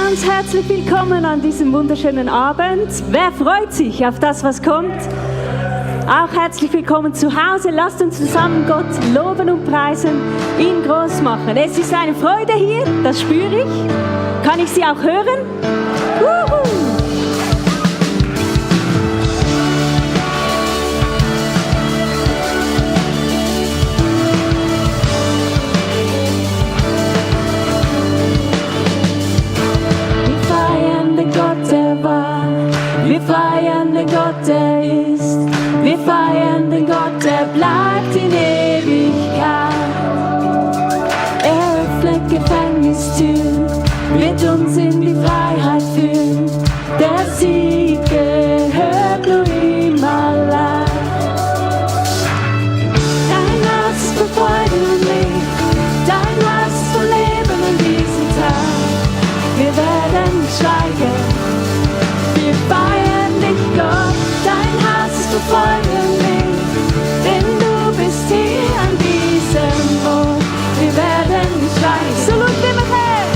Ganz herzlich willkommen an diesem wunderschönen Abend. Wer freut sich auf das, was kommt? Auch herzlich willkommen zu Hause. Lasst uns zusammen Gott loben und preisen, ihn groß machen. Es ist eine Freude hier, das spüre ich. Kann ich Sie auch hören? Wuhu! Wir feiern den Gott, der ist. Wir feiern den Gott, der bleibt in Ewigkeit. Er öffnet Gefängnistüren, wird uns in die Freiheit führen. Der Sieg gehört nur ihm allein. Dein Herz für Freude und Licht, dein Herz für Leben in diesem Tag. Wir werden nicht schweigen. Wir feiern dich, Gott, dein Herz ist verfolgen mich, denn du bist hier an diesem Ort. Wir werden nicht schweigen. So laut wie wir können.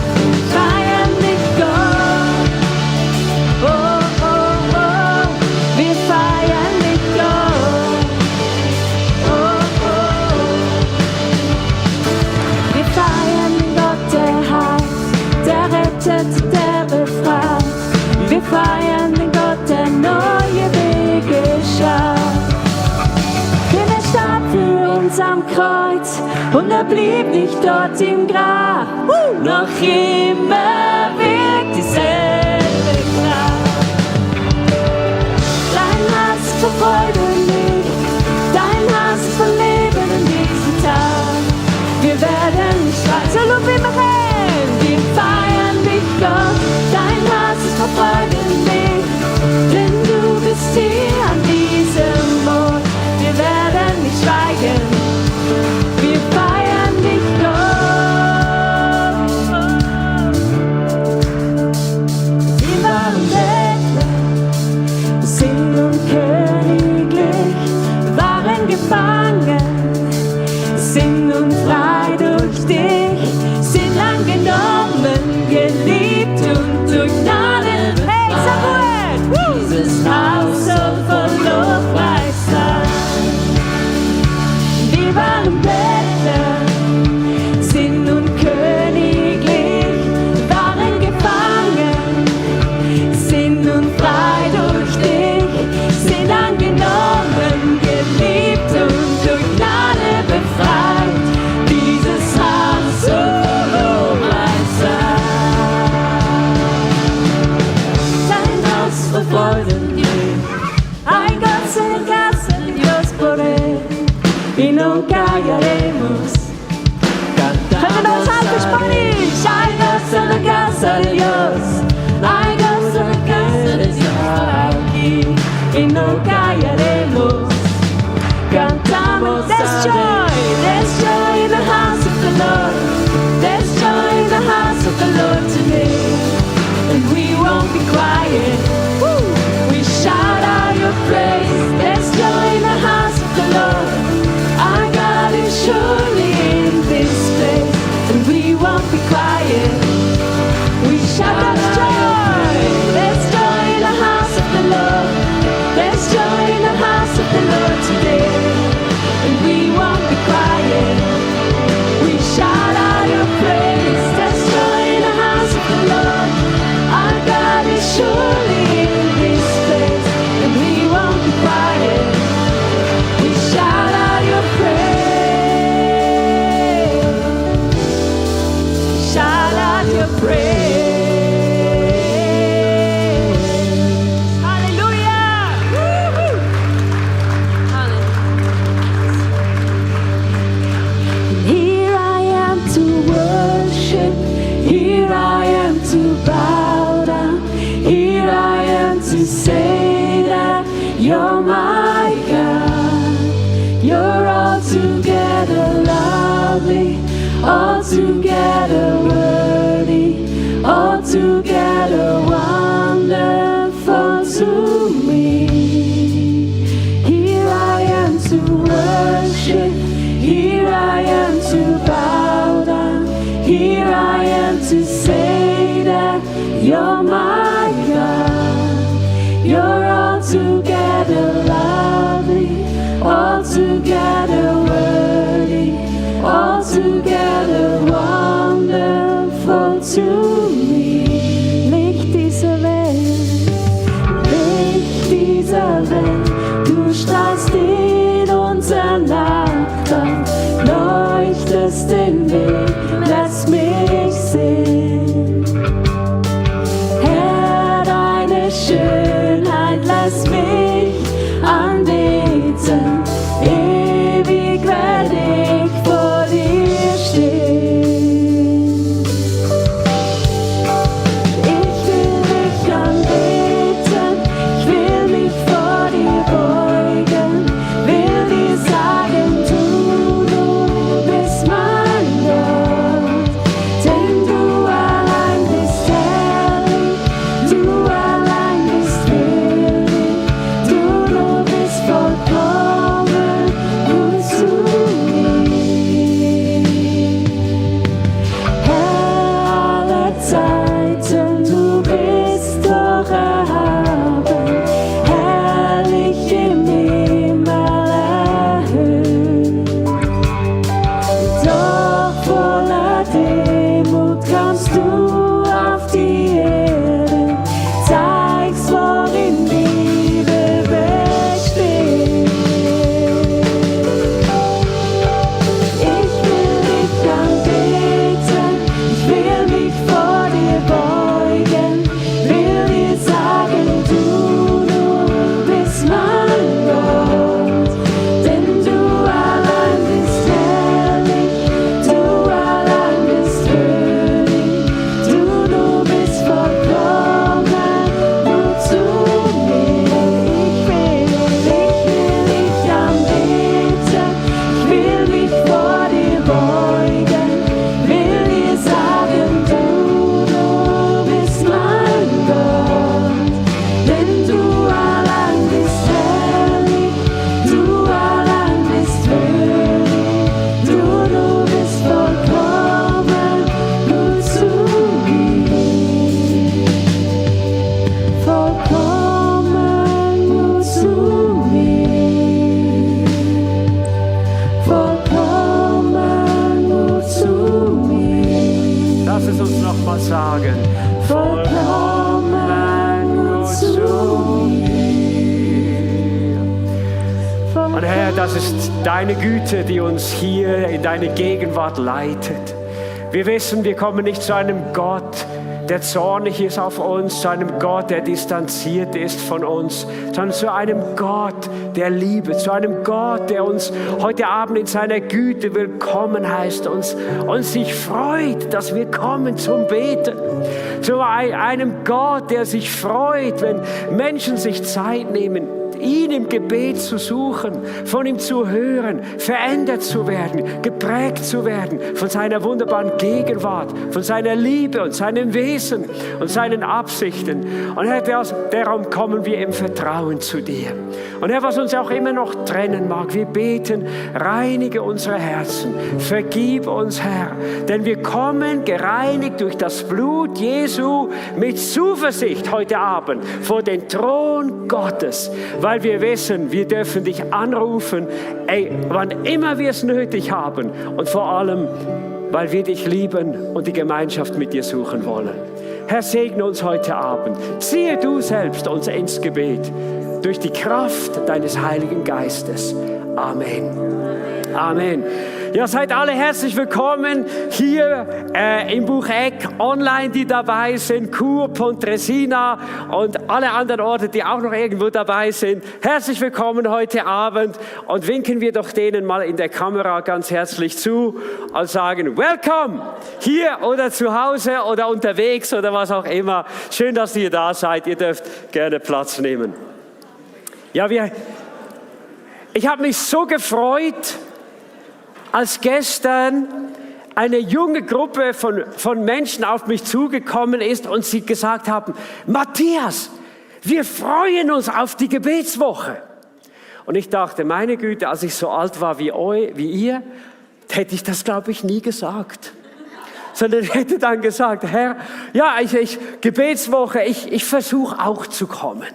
Feiern dich, Gott. Oh, oh, oh. Wir feiern dich, Gott. Oh, oh. Wir feiern den Gott, der heilt, der rettet, der befreit. Wir feiern den Gott, der neue Wege schafft. Denn er starb für uns am Kreuz und er blieb nicht dort im Grab. Noch immer wirkt dieselbe Kraft. Dein Herz für Freude und Licht, dein Herz für Leben in diesem Tag. Wir werden nicht schreien, so laut wie wir können. Wir feiern dich, Gott, dein Herz ist verfolgen mich, denn du bist hier an diesem Ort. Wir werden nicht schweigen, wir feiern dich, Gott. Wir waren Bettler, Sinn und königlich, waren gefangen, sind und frei durch dich, sind angenommen, geliebt und durch Gnade befreit. Dieses Haus soll voll Lobpreis sein. Wir waren Bettler, sind und königlich, waren gefangen, sind und frei durch dich, sind angenommen, geliebt und durch Gnade befreit. Dieses Haus soll Lobpreis sein. Dein Haus verfolgen dich. Hay gozo en casa de Dios por él y no callaremos. Cantamos alto Spanish. Hay gozo en la casa de Dios. Hay gozo en la casa de Dios aquí y no callaremos. Cantamos. There's joy in the house of the Lord. There's joy in the house of the Lord today, and we won't be quiet. We shout out your praise. There's joy in the house of the Lord. Our God is surely in this place, and we won't be quiet. We shout out joy. There's joy in the house of the Lord. There's joy in the house of the Lord today, and we won't be quiet. We shout out your praise. There's joy in the house of the Lord. Our God is surely in this place, and we won't be quiet. We shout out your praise. Shout out your praise. Hallelujah! Woo-hoo! Here I am to worship. Here I am to bow down. Here I am to say that you're my God. You're altogether lovely, altogether worthy, altogether wonderful to me. Here I am to worship. Here I am to bow down. Here I am to say that You're my God. You're altogether lovely, altogether worthy, altogether wonderful to me. Licht dieser Welt, Licht dieser Welt, du strahlst in unser Nachtland, leuchtest den Weg, lass mich sehen. Herr, deine Schönheit, lass mich anbeten, ewig werd ich vor dir stehen. Ich will dich anbeten, ich will mich vor dir beugen, will dir sagen, du bist mein Gott, denn du allein bist herrlich, du allein bist würdig, du nur bist vollkommen gut zu mir. Herr aller Zeiten, du bist doch erhaben, herrlich im Himmel erhöht. Doch voller Demut kommst du auf die Erde, zeigst, worin Liebe besteht. Ich will dich anbeten, ich will mich vor dir beugen, will dir sagen, du bist mein Gott, denn du allein bist herrlich, du allein bist würdig, du nur bist vollkommen gut zu mir. Ich will dich anbeten, ich will mich vor dir beugen, will dir sagen, du bist mein Gott, denn du allein bist herrlich, du allein bist würdig, du nur bist vollkommen gut zu mir, vollkommen gut zu mir, vollkommen gut zu mir. Lass es uns nochmal sagen. Vollkommen gut zu mir. Und Herr, das ist deine Güte, die uns hier in deine Gegenwart leitet. Wir wissen, wir kommen nicht zu einem Gott, der zornig ist auf uns, zu einem Gott, der distanziert ist von uns, sondern zu einem Gott der Liebe, zu einem Gott, der uns heute Abend in seiner Güte willkommen heißt, uns sich freut, dass wir kommen zum Beten. Zu einem Gott, der sich freut, wenn Menschen sich Zeit nehmen, ihn im Gebet zu suchen, von ihm zu hören, verändert zu werden, geprägt zu werden von seiner wunderbaren Gegenwart, von seiner Liebe und seinem Wesen und seinen Absichten. Und Herr, darum kommen wir im Vertrauen zu dir. Und Herr, was uns auch immer noch trennen mag, wir beten, reinige unsere Herzen, vergib uns, Herr, denn wir kommen gereinigt durch das Blut Jesu mit Zuversicht heute Abend vor den Thron Gottes, weil wir wissen, wir dürfen dich anrufen, wann immer wir es nötig haben und vor allem, weil wir dich lieben und die Gemeinschaft mit dir suchen wollen. Herr, segne uns heute Abend. Ziehe du selbst uns ins Gebet durch die Kraft deines Heiligen Geistes. Amen. Amen. Ja, seid alle herzlich willkommen hier im Bucheck, online, die dabei sind, Chur, Pontresina und alle anderen Orte, die auch noch irgendwo dabei sind. Herzlich willkommen heute Abend und winken wir doch denen mal in der Kamera ganz herzlich zu und sagen, welcome, hier oder zu Hause oder unterwegs oder was auch immer. Schön, dass ihr da seid. Ihr dürft gerne Platz nehmen. Ja, ich habe mich so gefreut, als gestern eine junge Gruppe von Menschen auf mich zugekommen ist und sie gesagt haben, Matthias, wir freuen uns auf die Gebetswoche. Und ich dachte, meine Güte, als ich so alt war wie ihr, hätte ich das, glaube ich, nie gesagt. sondern hätte dann gesagt, Herr, ja, Gebetswoche, ich versuche auch zu kommen.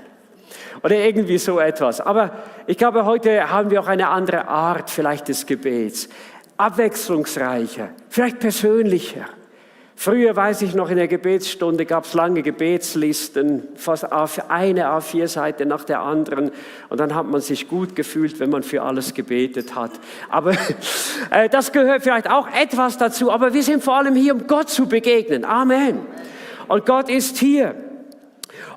Oder irgendwie so etwas. Aber ich glaube, heute haben wir auch eine andere Art vielleicht des Gebets. Abwechslungsreicher, vielleicht persönlicher. Früher, weiß ich noch, in der Gebetsstunde gab es lange Gebetslisten, fast eine A4-Seite nach der anderen. Und dann hat man sich gut gefühlt, wenn man für alles gebetet hat. Aber das gehört vielleicht auch etwas dazu. Aber wir sind vor allem hier, um Gott zu begegnen. Amen. Und Gott ist hier.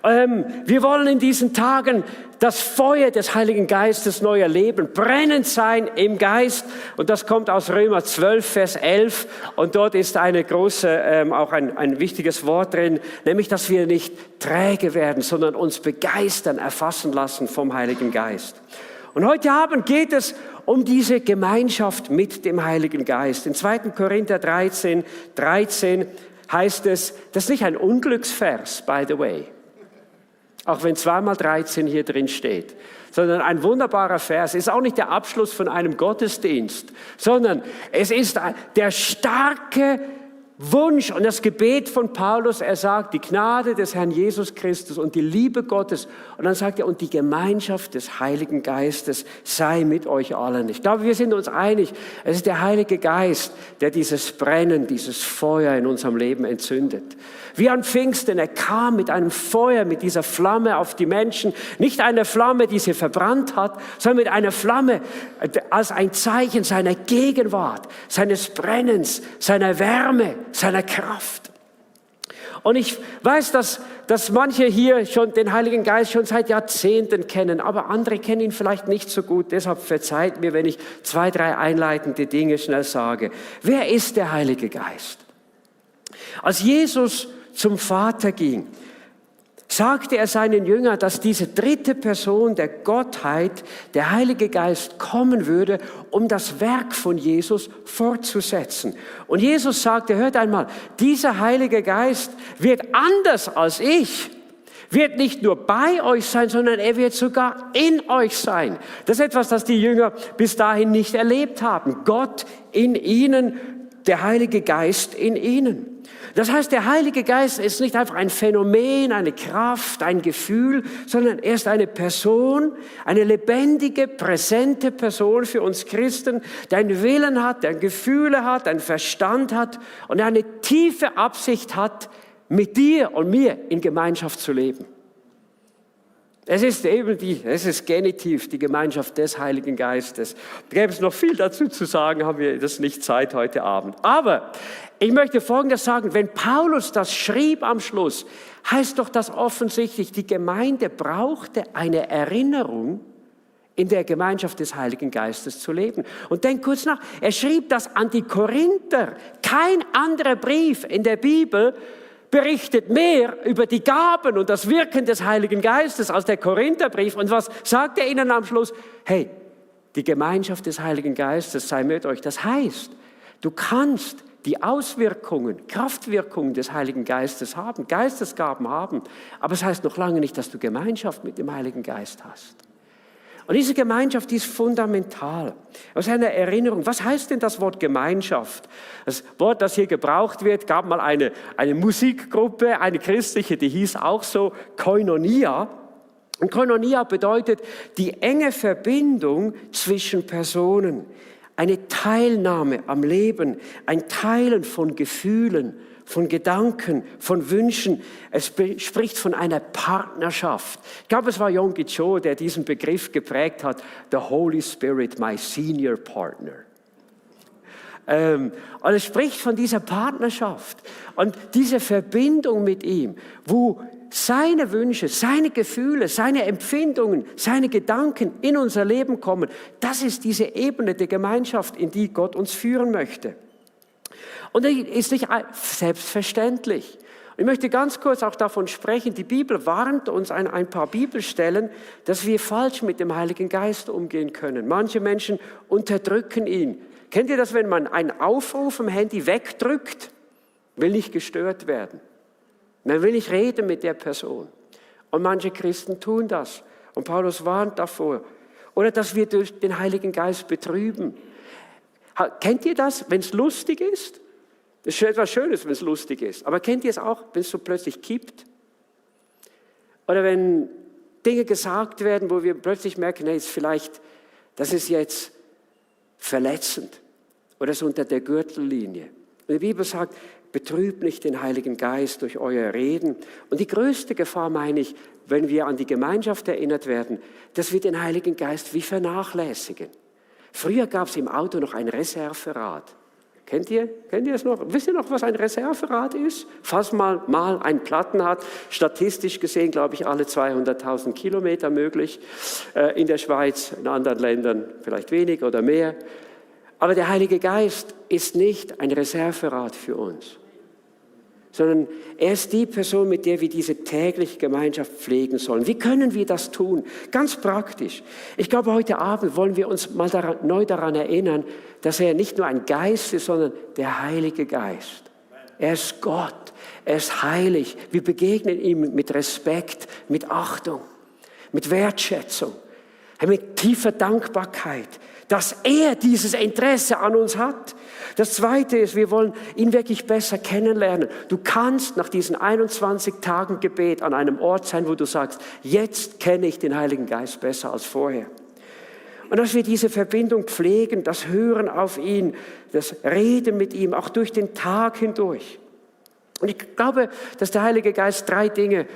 Wir wollen in diesen Tagen das Feuer des Heiligen Geistes neu erleben, brennend sein im Geist. Und das kommt aus Römer 12, Vers 11. Und dort ist eine große, auch ein wichtiges Wort drin, nämlich, dass wir nicht träge werden, sondern uns begeistern, erfassen lassen vom Heiligen Geist. Und heute Abend geht es um diese Gemeinschaft mit dem Heiligen Geist. In 2. Korinther 13 heißt es, das ist nicht ein Unglücksvers, by the way. Auch wenn 2x13 hier drin steht, sondern ein wunderbarer Vers. Ist auch nicht der Abschluss von einem Gottesdienst, sondern es ist der starke Wunsch und das Gebet von Paulus. Er sagt, die Gnade des Herrn Jesus Christus und die Liebe Gottes. Und dann sagt er, und die Gemeinschaft des Heiligen Geistes sei mit euch allen. Ich glaube, wir sind uns einig, es ist der Heilige Geist, der dieses Brennen, dieses Feuer in unserem Leben entzündet. Wie an Pfingsten, er kam mit einem Feuer, mit dieser Flamme auf die Menschen. Nicht eine Flamme, die sie verbrannt hat, sondern mit einer Flamme als ein Zeichen seiner Gegenwart, seines Brennens, seiner Wärme, seiner Kraft. Und ich weiß, dass manche hier schon den Heiligen Geist schon seit Jahrzehnten kennen, aber andere kennen ihn vielleicht nicht so gut. Deshalb verzeiht mir, wenn ich 2, 3 einleitende Dinge schnell sage. Wer ist der Heilige Geist? Als Jesus zum Vater ging, sagte er seinen Jüngern, dass diese dritte Person der Gottheit, der Heilige Geist, kommen würde, um das Werk von Jesus fortzusetzen. Und Jesus sagte, hört einmal, dieser Heilige Geist wird anders als ich, wird nicht nur bei euch sein, sondern er wird sogar in euch sein. Das ist etwas, das die Jünger bis dahin nicht erlebt haben. Gott in ihnen, der Heilige Geist in ihnen. Das heißt, der Heilige Geist ist nicht einfach ein Phänomen, eine Kraft, ein Gefühl, sondern er ist eine Person, eine lebendige, präsente Person für uns Christen, der einen Willen hat, der Gefühle hat, einen Verstand hat und eine tiefe Absicht hat, mit dir und mir in Gemeinschaft zu leben. Es ist Genitiv, die Gemeinschaft des Heiligen Geistes. Da gäbe es noch viel dazu zu sagen, haben wir das nicht Zeit heute Abend. Aber ich möchte Folgendes sagen, wenn Paulus das schrieb am Schluss, heißt doch das offensichtlich, die Gemeinde brauchte eine Erinnerung, in der Gemeinschaft des Heiligen Geistes zu leben. Und denk kurz nach, er schrieb das an die Korinther. Kein anderer Brief in der Bibel berichtet mehr über die Gaben und das Wirken des Heiligen Geistes als der Korintherbrief. Und was sagt er ihnen am Schluss? Hey, die Gemeinschaft des Heiligen Geistes sei mit euch. Das heißt, du kannst die Auswirkungen, Kraftwirkungen des Heiligen Geistes haben, Geistesgaben haben, aber es heißt noch lange nicht, dass du Gemeinschaft mit dem Heiligen Geist hast. Und diese Gemeinschaft, die ist fundamental. Aus einer Erinnerung. Was heißt denn das Wort Gemeinschaft? Das Wort, das hier gebraucht wird, gab mal eine Musikgruppe, eine christliche, die hieß auch so Koinonia. Und Koinonia bedeutet die enge Verbindung zwischen Personen. Eine Teilnahme am Leben, ein Teilen von Gefühlen, von Gedanken, von Wünschen. Es spricht von einer Partnerschaft. Ich glaube, es war Yonggi Cho, der diesen Begriff geprägt hat. The Holy Spirit, my senior partner. Und es spricht von dieser Partnerschaft und dieser Verbindung mit ihm, wo seine Wünsche, seine Gefühle, seine Empfindungen, seine Gedanken in unser Leben kommen. Das ist diese Ebene der Gemeinschaft, in die Gott uns führen möchte. Und das ist nicht selbstverständlich. Ich möchte ganz kurz auch davon sprechen, die Bibel warnt uns an ein paar Bibelstellen, dass wir falsch mit dem Heiligen Geist umgehen können. Manche Menschen unterdrücken ihn. Kennt ihr das, wenn man einen Aufruf im Handy wegdrückt? Will nicht gestört werden. Man will nicht reden mit der Person. Und manche Christen tun das. Und Paulus warnt davor. Oder dass wir durch den Heiligen Geist betrüben. Kennt ihr das, wenn es lustig ist? Das ist schon etwas Schönes, wenn es lustig ist. Aber kennt ihr es auch, wenn es so plötzlich kippt? Oder wenn Dinge gesagt werden, wo wir plötzlich merken, hey, das ist jetzt verletzend oder so unter der Gürtellinie. Und die Bibel sagt, betrübt nicht den Heiligen Geist durch euer Reden. Und die größte Gefahr, meine ich, wenn wir an die Gemeinschaft erinnert werden, dass wir den Heiligen Geist wie vernachlässigen. Früher gab es im Auto noch ein Reserverad. Kennt ihr es noch? Wisst ihr noch, was ein Reserverad ist? Falls man mal einen Platten hat, statistisch gesehen, glaube ich, alle 200.000 Kilometer möglich. In der Schweiz, in anderen Ländern vielleicht wenig oder mehr. Aber der Heilige Geist ist nicht ein Reserverad für uns, sondern er ist die Person, mit der wir diese tägliche Gemeinschaft pflegen sollen. Wie können wir das tun? Ganz praktisch. Ich glaube, heute Abend wollen wir uns mal neu daran erinnern, dass er nicht nur ein Geist ist, sondern der Heilige Geist. Er ist Gott, er ist heilig. Wir begegnen ihm mit Respekt, mit Achtung, mit Wertschätzung, mit tiefer Dankbarkeit, dass er dieses Interesse an uns hat. Das Zweite ist, wir wollen ihn wirklich besser kennenlernen. Du kannst nach diesen 21 Tagen Gebet an einem Ort sein, wo du sagst, jetzt kenne ich den Heiligen Geist besser als vorher. Und dass wir diese Verbindung pflegen, das Hören auf ihn, das Reden mit ihm, auch durch den Tag hindurch. Und ich glaube, dass der Heilige Geist 3 Dinge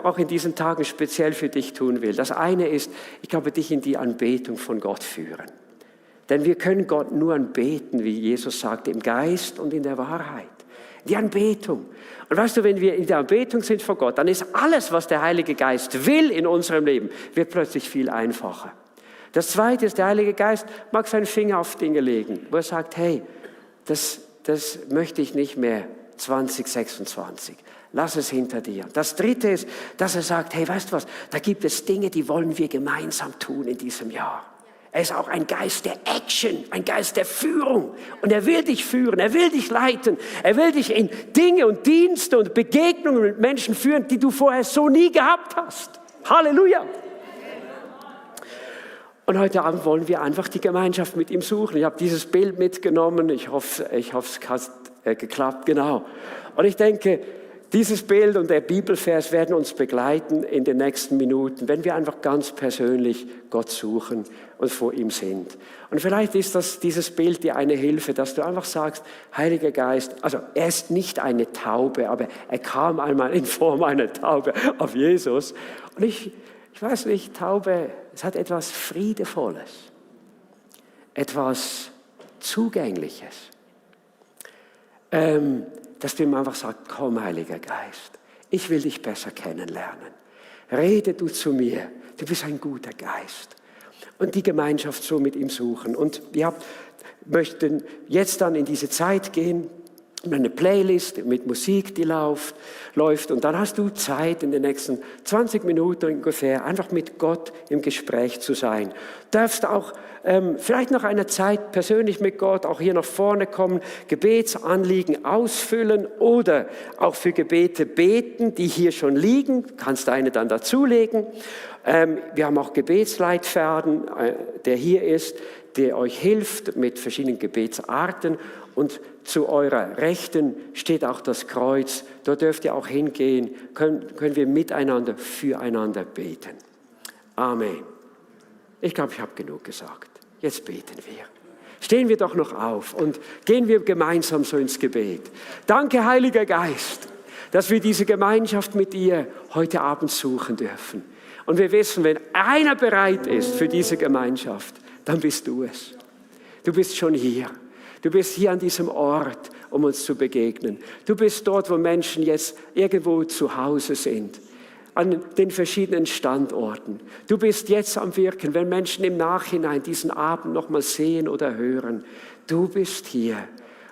auch in diesen Tagen speziell für dich tun will. Das eine ist, ich glaube, dich in die Anbetung von Gott führen. Denn wir können Gott nur anbeten, wie Jesus sagte, im Geist und in der Wahrheit. Die Anbetung. Und weißt du, wenn wir in der Anbetung sind vor Gott, dann ist alles, was der Heilige Geist will in unserem Leben, wird plötzlich viel einfacher. Das Zweite ist, der Heilige Geist mag seinen Finger auf Dinge legen, wo er sagt, hey, das möchte ich nicht mehr 2026. Lass es hinter dir. Das Dritte ist, dass er sagt, hey, weißt du was, da gibt es Dinge, die wollen wir gemeinsam tun in diesem Jahr. Er ist auch ein Geist der Action, ein Geist der Führung. Und er will dich führen, er will dich leiten, er will dich in Dinge und Dienste und Begegnungen mit Menschen führen, die du vorher so nie gehabt hast. Halleluja! Und heute Abend wollen wir einfach die Gemeinschaft mit ihm suchen. Ich habe dieses Bild mitgenommen, ich hoffe, es hat geklappt, genau. Und ich denke, dieses Bild und der Bibelvers werden uns begleiten in den nächsten Minuten, wenn wir einfach ganz persönlich Gott suchen und vor ihm sind. Und vielleicht ist dieses Bild dir eine Hilfe, dass du einfach sagst, Heiliger Geist, also er ist nicht eine Taube, aber er kam einmal in Form einer Taube auf Jesus. Und ich weiß nicht, Taube, es hat etwas Friedevolles, etwas Zugängliches. Dass du ihm einfach sagst, komm, Heiliger Geist, ich will dich besser kennenlernen. Rede du zu mir, du bist ein guter Geist. Und die Gemeinschaft so mit ihm suchen. Und wir möchten jetzt dann in diese Zeit gehen, eine Playlist mit Musik, die läuft. Und dann hast du Zeit, in den nächsten 20 Minuten ungefähr einfach mit Gott im Gespräch zu sein. Du darfst auch vielleicht nach einer Zeit persönlich mit Gott auch hier nach vorne kommen, Gebetsanliegen ausfüllen oder auch für Gebete beten, die hier schon liegen. Du kannst eine dann dazulegen. Wir haben auch Gebetsleitfaden, der hier ist, der euch hilft mit verschiedenen Gebetsarten. Und zu eurer Rechten steht auch das Kreuz. Dort dürft ihr auch hingehen, können wir miteinander, füreinander beten. Amen. Ich glaube, ich habe genug gesagt. Jetzt beten wir. Stehen wir doch noch auf und gehen wir gemeinsam so ins Gebet. Danke, Heiliger Geist, dass wir diese Gemeinschaft mit dir heute Abend suchen dürfen. Und wir wissen, wenn einer bereit ist für diese Gemeinschaft, dann bist du es. Du bist schon hier. Du bist hier an diesem Ort, um uns zu begegnen. Du bist dort, wo Menschen jetzt irgendwo zu Hause sind, an den verschiedenen Standorten. Du bist jetzt am Wirken, wenn Menschen im Nachhinein diesen Abend noch mal sehen oder hören. Du bist hier.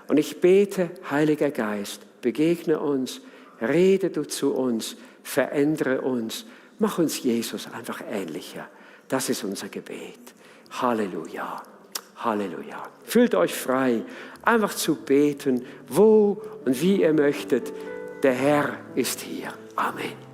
Und ich bete, Heiliger Geist, begegne uns, rede du zu uns, verändere uns, mach uns Jesus einfach ähnlicher. Das ist unser Gebet. Halleluja. Halleluja. Fühlt euch frei, einfach zu beten, wo und wie ihr möchtet. Der Herr ist hier. Amen.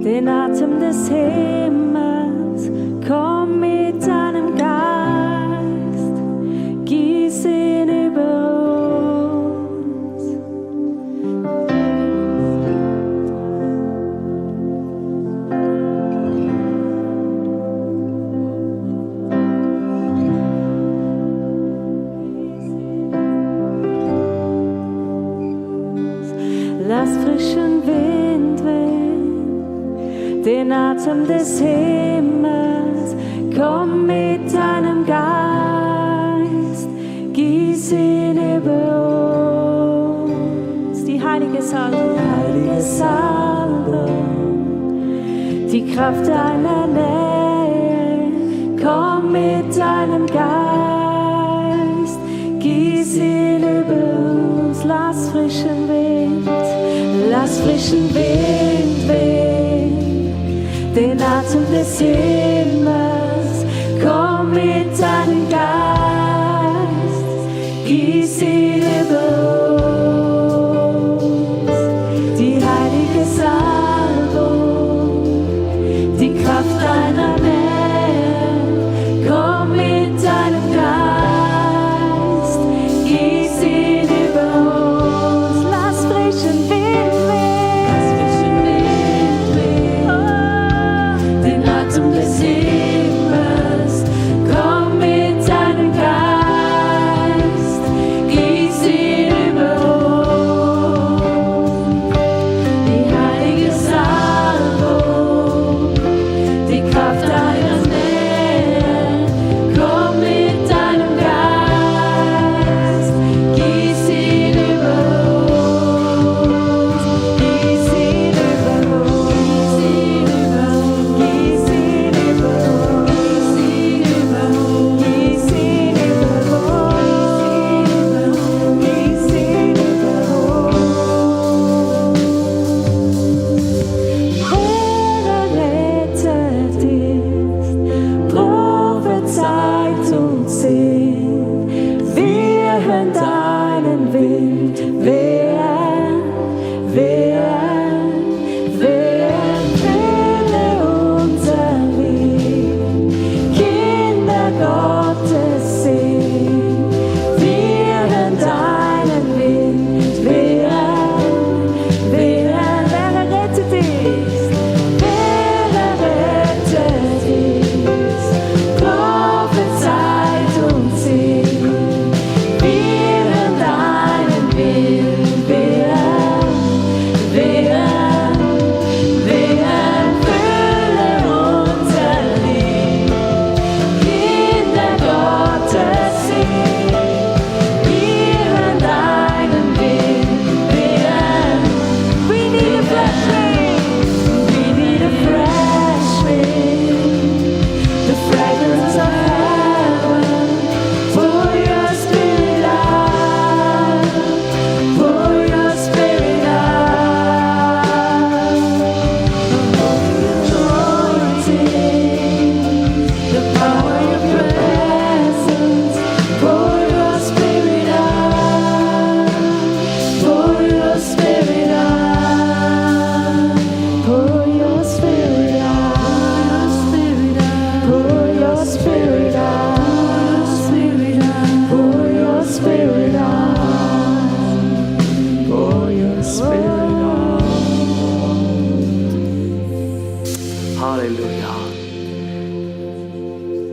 den Atem des Himmels, komm mit deinem Geist, gieß ihn über uns. Lass frischen Wind wehen, den Atem des Himmels, komm mit deinem Geist, gieß ihn über uns. Die heilige Salbung, die Kraft deiner Nähe, komm mit deinem Geist, gieß ihn über uns. Lass frischen Wind wehen, den Atem des Himmels, komm mit deinem Geist, gieß ihn über uns. Die heilige Salbung, die Kraft deiner Nähe, komm mit deinem Geist, gieß ihn über uns. Lass frischen Wind des Himmels, komm mit deinem Geist, gieß ihn über uns. Die heilige Salbung, die Kraft deiner Nähe, komm mit deinem Geist, gieß ihn über uns, gieß ihn über uns, gieß ihn über uns.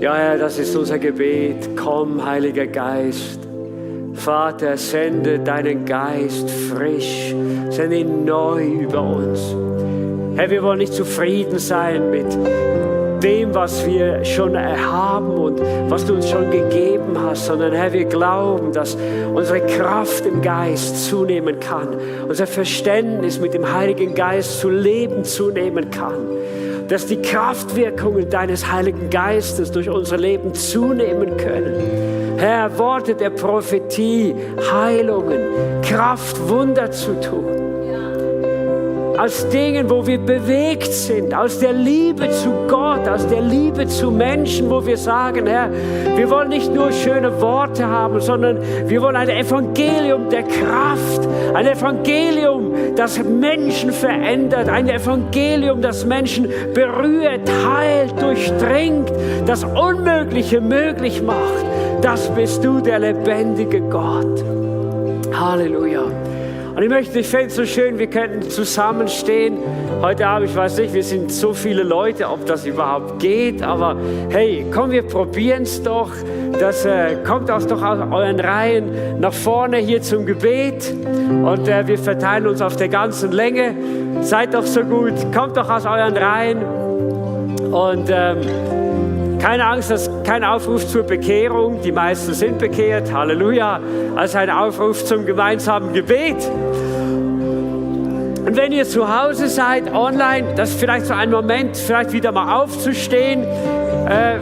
Ja, Herr, das ist unser Gebet. Komm, Heiliger Geist. Vater, sende deinen Geist frisch, sende ihn neu über uns. Herr, wir wollen nicht zufrieden sein mit dem, was wir schon haben und was du uns schon gegeben hast, sondern Herr, wir glauben, dass unsere Kraft im Geist zunehmen kann, unser Verständnis mit dem Heiligen Geist zu leben zunehmen kann, dass die Kraftwirkungen deines Heiligen Geistes durch unser Leben zunehmen können. Herr, Worte der Prophetie, Heilungen, Kraft, Wunder zu tun. aus Dingen, wo wir bewegt sind, aus der Liebe zu Gott, aus der Liebe zu Menschen, wo wir sagen, Herr, wir wollen nicht nur schöne Worte haben, sondern wir wollen ein Evangelium der Kraft, ein Evangelium, das Menschen verändert, ein Evangelium, das Menschen berührt, heilt, durchdringt, das Unmögliche möglich macht. Das bist du, der lebendige Gott. Halleluja. Und ich fände es so schön, wir könnten zusammenstehen. Heute Abend, ich weiß nicht, wir sind so viele Leute, ob das überhaupt geht, aber hey, komm, wir probieren es doch. Kommt doch aus euren Reihen nach vorne hier zum Gebet und wir verteilen uns auf der ganzen Länge. Seid doch so gut, kommt doch aus euren Reihen und keine Angst, das ist kein Aufruf zur Bekehrung. Die meisten sind bekehrt. Halleluja. Also ein Aufruf zum gemeinsamen Gebet. Und wenn ihr zu Hause seid, online, das ist vielleicht so ein Moment, vielleicht wieder mal aufzustehen,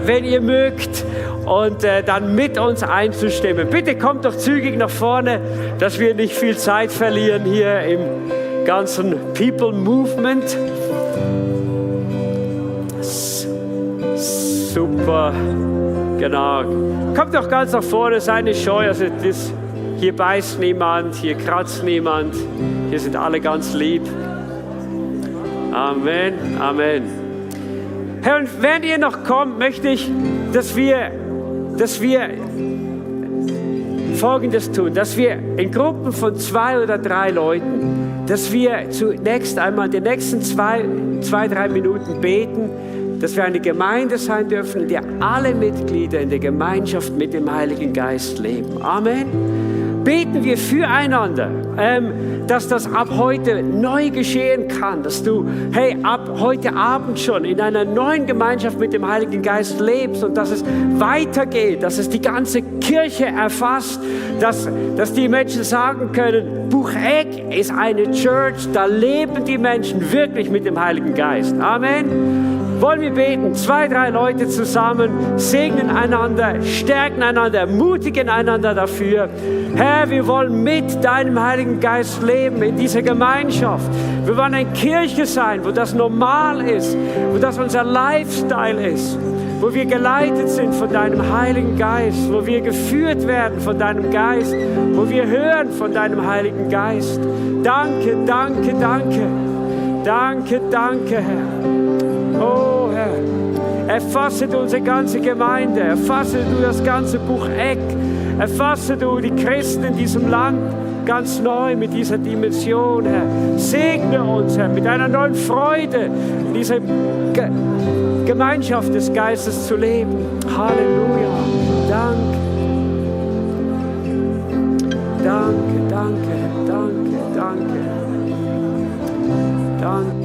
wenn ihr mögt, und dann mit uns einzustimmen. Bitte kommt doch zügig nach vorne, dass wir nicht viel Zeit verlieren hier im ganzen People Movement. Super, genau. Kommt doch ganz nach vorne, seid nicht scheu. Also hier beißt niemand, hier kratzt niemand. Hier sind alle ganz lieb. Amen, Amen. Herr, und während ihr noch kommt, möchte ich, dass wir Folgendes tun, dass wir in Gruppen von 2 oder 3 Leuten, dass wir zunächst einmal in den nächsten 2-3 Minuten beten, dass wir eine Gemeinde sein dürfen, in der alle Mitglieder in der Gemeinschaft mit dem Heiligen Geist leben. Amen. Beten wir füreinander, dass das ab heute neu geschehen kann, dass du, hey, ab heute Abend schon in einer neuen Gemeinschaft mit dem Heiligen Geist lebst und dass es weitergeht, dass es die ganze Kirche erfasst, dass die Menschen sagen können, Bucheck ist eine Church, da leben die Menschen wirklich mit dem Heiligen Geist. Amen. Wollen wir beten, 2-3 Leute zusammen, segnen einander, stärken einander, ermutigen einander dafür. Herr, wir wollen mit deinem Heiligen Geist leben in dieser Gemeinschaft. Wir wollen eine Kirche sein, wo das normal ist, wo das unser Lifestyle ist, wo wir geleitet sind von deinem Heiligen Geist, wo wir geführt werden von deinem Geist, wo wir hören von deinem Heiligen Geist. Danke, danke, danke. Danke, danke, Herr. Oh Herr, erfasse du unsere ganze Gemeinde, erfasse du das ganze Bucheck, erfasse du die Christen in diesem Land ganz neu mit dieser Dimension, Herr. Segne uns, Herr, mit einer neuen Freude in dieser Gemeinschaft des Geistes zu leben. Halleluja. Danke. Danke, danke, danke, danke. Danke.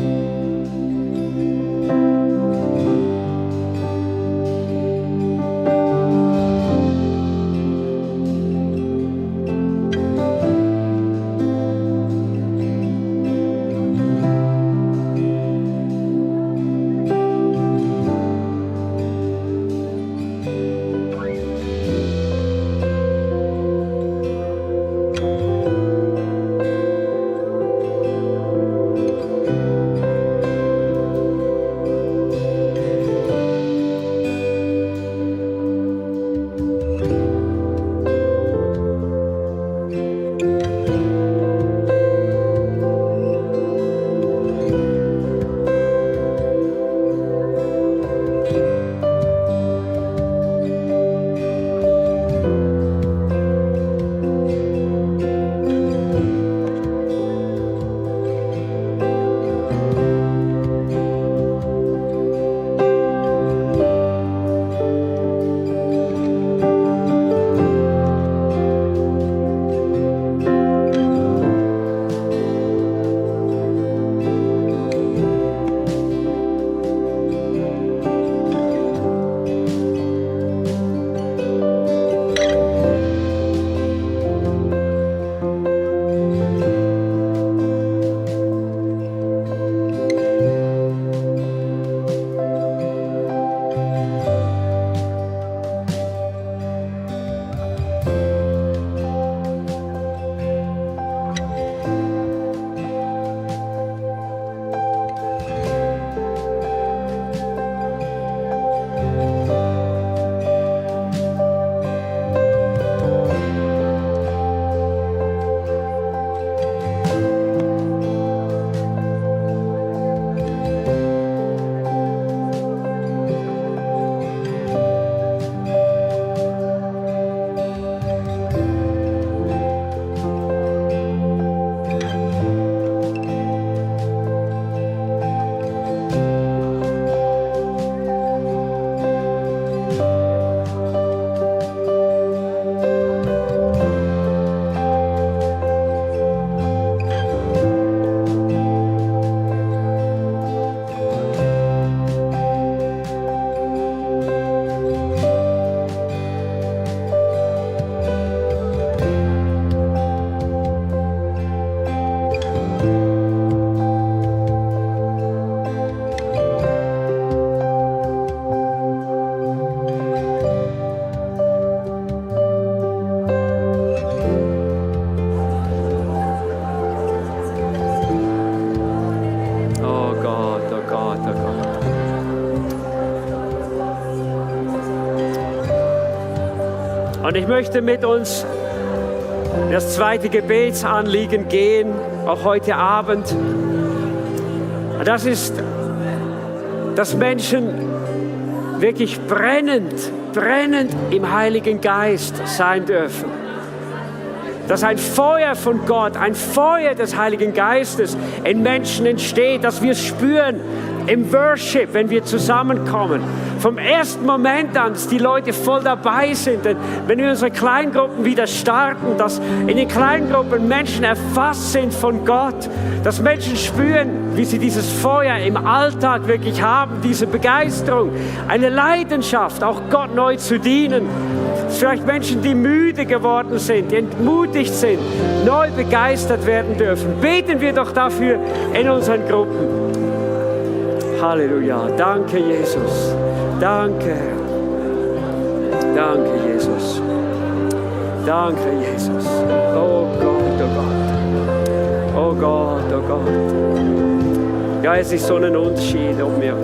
Und ich möchte mit uns in das zweite Gebetsanliegen gehen, auch heute Abend. Das ist, dass Menschen wirklich brennend im Heiligen Geist sein dürfen. Dass ein Feuer von Gott, ein Feuer des Heiligen Geistes in Menschen entsteht, dass wir es spüren im Worship, wenn wir zusammenkommen. Vom ersten Moment an, dass die Leute voll dabei sind. Denn wenn wir unsere Kleingruppen wieder starten, dass in den Kleingruppen Menschen erfasst sind von Gott, dass Menschen spüren, wie sie dieses Feuer im Alltag wirklich haben, diese Begeisterung, eine Leidenschaft, auch Gott neu zu dienen. Vielleicht Menschen, die müde geworden sind, die entmutigt sind, neu begeistert werden dürfen. Beten wir doch dafür in unseren Gruppen. Halleluja. Danke, Jesus. Danke. Danke, Jesus. Danke, Jesus. Oh Gott, oh Gott. Oh Gott, oh Gott. Ja, es ist so ein Unterschied, ob wir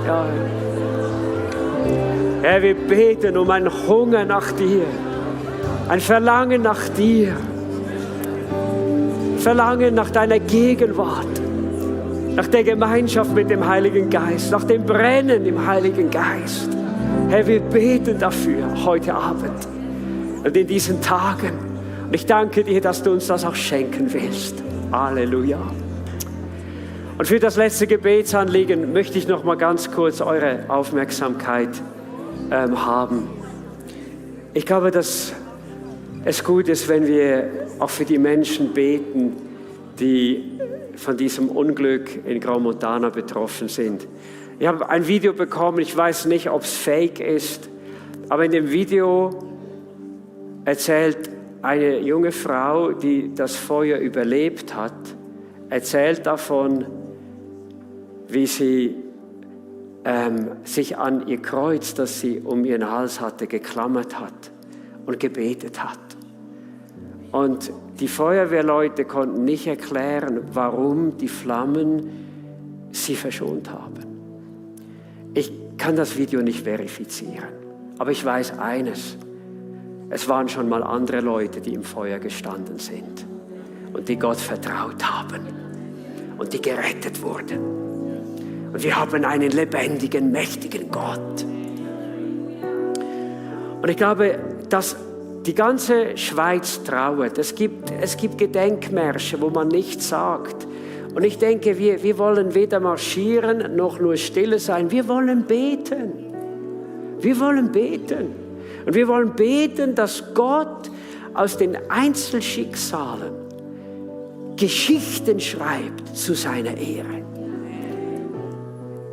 Ja. Herr, wir beten um einen Hunger nach dir, ein Verlangen nach dir, Verlangen nach deiner Gegenwart, nach der Gemeinschaft mit dem Heiligen Geist, nach dem Brennen im Heiligen Geist. Herr, wir beten dafür heute Abend und in diesen Tagen. Und ich danke dir, dass du uns das auch schenken willst. Halleluja. Und für das letzte Gebetsanliegen möchte ich noch mal ganz kurz eure Aufmerksamkeit haben. Ich glaube, dass es gut ist, wenn wir auch für die Menschen beten, die von diesem Unglück in Graumontana betroffen sind. Ich habe ein Video bekommen, ich weiß nicht, ob es fake ist, aber in dem Video erzählt eine junge Frau, die das Feuer überlebt hat, erzählt davon, wie sie sich an ihr Kreuz, das sie um ihren Hals hatte, geklammert hat und gebetet hat. Und die Feuerwehrleute konnten nicht erklären, warum die Flammen sie verschont haben. Ich kann das Video nicht verifizieren, aber ich weiß eines: Es waren schon mal andere Leute, die im Feuer gestanden sind und die Gott vertraut haben und die gerettet wurden. Und wir haben einen lebendigen, mächtigen Gott. Und ich glaube, dass die ganze Schweiz trauert. Es gibt Gedenkmärsche, wo man nichts sagt. Und ich denke, wir wollen weder marschieren noch nur stille sein. Wir wollen beten. Wir wollen beten. Und wir wollen beten, dass Gott aus den Einzelschicksalen Geschichten schreibt zu seiner Ehre.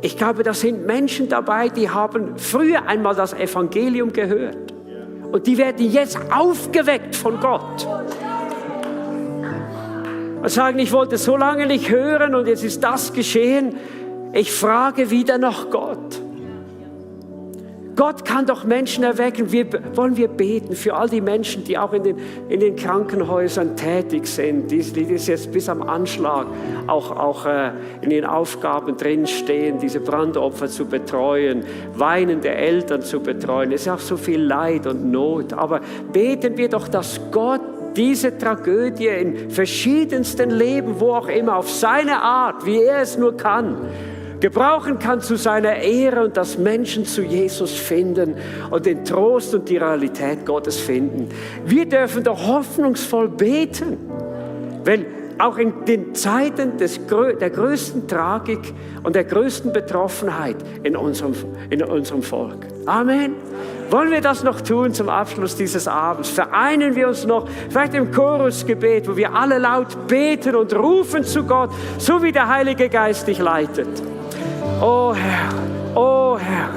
Ich glaube, da sind Menschen dabei, die haben früher einmal das Evangelium gehört. Und die werden jetzt aufgeweckt von Gott. Und sagen, ich wollte so lange nicht hören und jetzt ist das geschehen. Ich frage wieder nach Gott. Gott kann doch Menschen erwecken. Wollen wir beten für all die Menschen, die auch in den Krankenhäusern tätig sind, die jetzt bis am Anschlag auch in den Aufgaben drinstehen, diese Brandopfer zu betreuen, weinende Eltern zu betreuen. Es ist auch so viel Leid und Not. Aber beten wir doch, dass Gott diese Tragödie in verschiedensten Leben, wo auch immer, auf seine Art, wie er es nur kann, gebrauchen kann zu seiner Ehre und dass Menschen zu Jesus finden und den Trost und die Realität Gottes finden. Wir dürfen doch hoffnungsvoll beten, wenn auch in den Zeiten der größten Tragik und der größten Betroffenheit in unserem Volk. Amen. Wollen wir das noch tun zum Abschluss dieses Abends? Vereinen wir uns noch, vielleicht im Chorusgebet, wo wir alle laut beten und rufen zu Gott, so wie der Heilige Geist dich leitet. Oh Herr, oh Herr.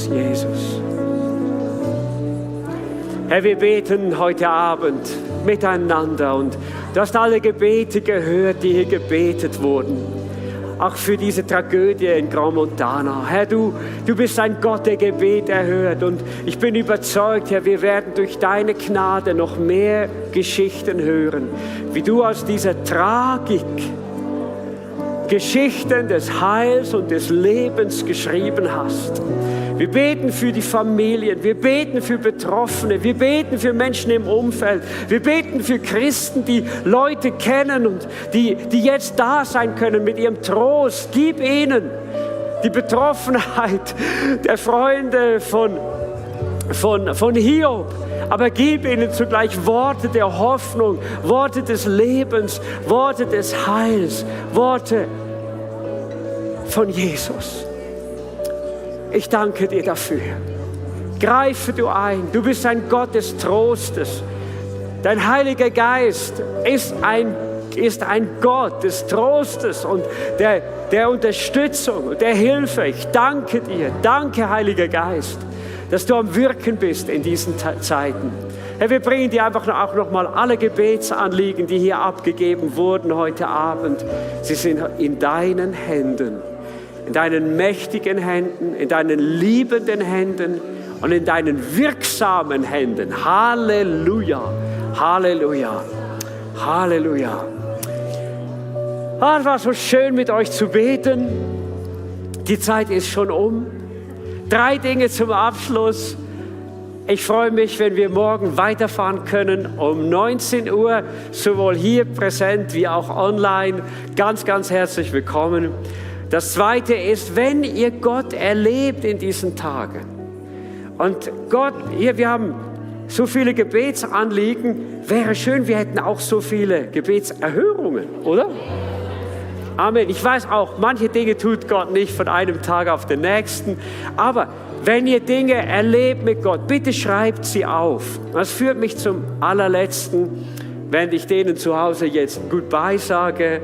Jesus. Herr, wir beten heute Abend miteinander und du hast alle Gebete gehört, die hier gebetet wurden. Auch für diese Tragödie in Graumontana. Herr, du bist ein Gott, der Gebet erhört. Und ich bin überzeugt, Herr, wir werden durch deine Gnade noch mehr Geschichten hören, wie du aus dieser Tragik Geschichten des Heils und des Lebens geschrieben hast. Wir beten für die Familien, wir beten für Betroffene, wir beten für Menschen im Umfeld, wir beten für Christen, die Leute kennen und die jetzt da sein können mit ihrem Trost. Gib ihnen die Betroffenheit der Freunde von Hiob, aber gib ihnen zugleich Worte der Hoffnung, Worte des Lebens, Worte des Heils, Worte von Jesus. Ich danke dir dafür. Greife du ein. Du bist ein Gott des Trostes. Dein Heiliger Geist ist ein Gott des Trostes und der Unterstützung und der Hilfe. Ich danke dir. Danke, Heiliger Geist, dass du am Wirken bist in diesen Zeiten. Herr, wir bringen dir einfach auch noch mal alle Gebetsanliegen, die hier abgegeben wurden heute Abend. Sie sind in deinen Händen, in deinen mächtigen Händen, in deinen liebenden Händen und in deinen wirksamen Händen. Halleluja, Halleluja, Halleluja. Es war so schön, mit euch zu beten. Die Zeit ist schon um. 3 Dinge zum Abschluss. Ich freue mich, wenn wir morgen weiterfahren können um 19 Uhr, sowohl hier präsent wie auch online. Ganz, ganz herzlich willkommen. Das Zweite ist, wenn ihr Gott erlebt in diesen Tagen. Und Gott, wir haben so viele Gebetsanliegen. Wäre schön, wir hätten auch so viele Gebetserhörungen, oder? Amen. Ich weiß auch, manche Dinge tut Gott nicht von einem Tag auf den nächsten. Aber wenn ihr Dinge erlebt mit Gott, bitte schreibt sie auf. Das führt mich zum allerletzten, wenn ich denen zu Hause jetzt Goodbye sage.